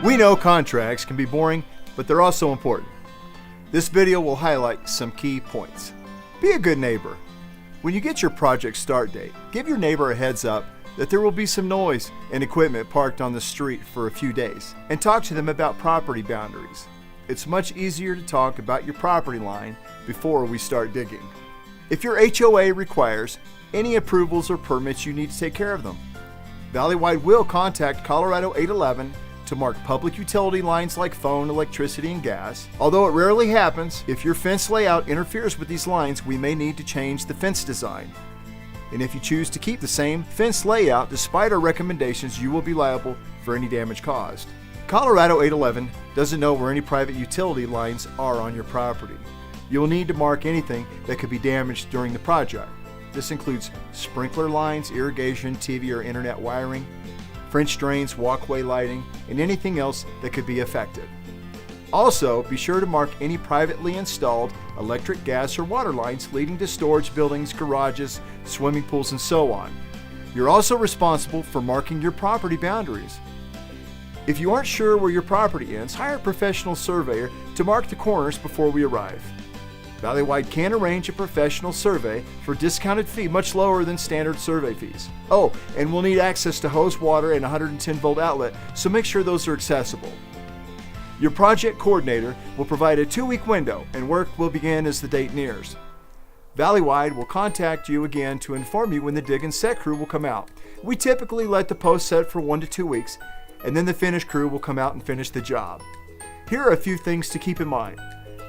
We know contracts can be boring, but they're also important. This video will highlight some key points. Be a good neighbor. When you get your project start date, give your neighbor a heads up that there will be some noise and equipment parked on the street for a few days, and talk to them about property boundaries. It's much easier to talk about your property line before we start digging. If your HOA requires any approvals or permits, you need to take care of them. Valleywide will contact Colorado 811 to mark public utility lines like phone, electricity, and gas. Although it rarely happens, if your fence layout interferes with these lines, we may need to change the fence design. And if you choose to keep the same fence layout despite our recommendations, you will be liable for any damage caused. Colorado 811 doesn't know where any private utility lines are on your property. You will need to mark anything that could be damaged during the project. This includes sprinkler lines, irrigation, TV or internet wiring, French drains, walkway lighting, and anything else that could be affected. Also, be sure to mark any privately installed electric, gas, or water lines leading to storage buildings, garages, swimming pools, and so on. You're also responsible for marking your property boundaries. If you aren't sure where your property ends, hire a professional surveyor to mark the corners before we arrive. Valleywide can arrange a professional survey for a discounted fee much lower than standard survey fees. Oh, and we'll need access to hose water and 110-volt outlet, so make sure those are accessible. Your project coordinator will provide a 2-week window, and work will begin as the date nears. Valleywide will contact you again to inform you when the dig and set crew will come out. We typically let the post set for 1 to 2 weeks, and then the finish crew will come out and finish the job. Here are a few things to keep in mind.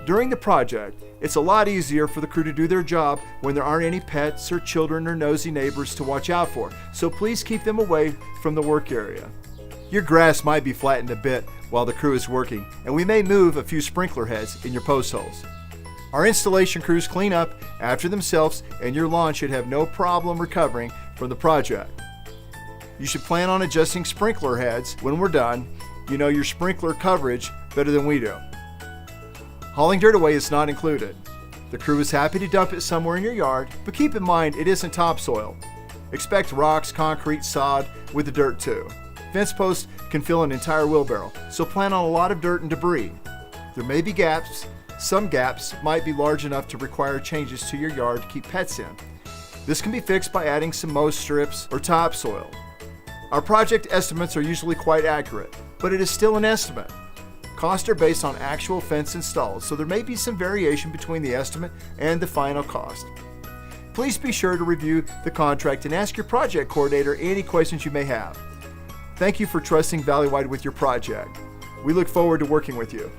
During the project, it's a lot easier for the crew to do their job when there aren't any pets or children or nosy neighbors to watch out for, so please keep them away from the work area. Your grass might be flattened a bit while the crew is working, and we may move a few sprinkler heads in your post holes. Our installation crews clean up after themselves, and your lawn should have no problem recovering from the project. You should plan on adjusting sprinkler heads when we're done. You know your sprinkler coverage better than we do. Hauling dirt away is not included. The crew is happy to dump it somewhere in your yard, but keep in mind it isn't topsoil. Expect rocks, concrete, sod with the dirt too. Fence posts can fill an entire wheelbarrow, so plan on a lot of dirt and debris. There may be gaps. Some gaps might be large enough to require changes to your yard to keep pets in. This can be fixed by adding some mow strips or topsoil. Our project estimates are usually quite accurate, but it is still an estimate. Costs are based on actual fence installs, so there may be some variation between the estimate and the final cost. Please be sure to review the contract and ask your project coordinator any questions you may have. Thank you for trusting Valleywide with your project. We look forward to working with you.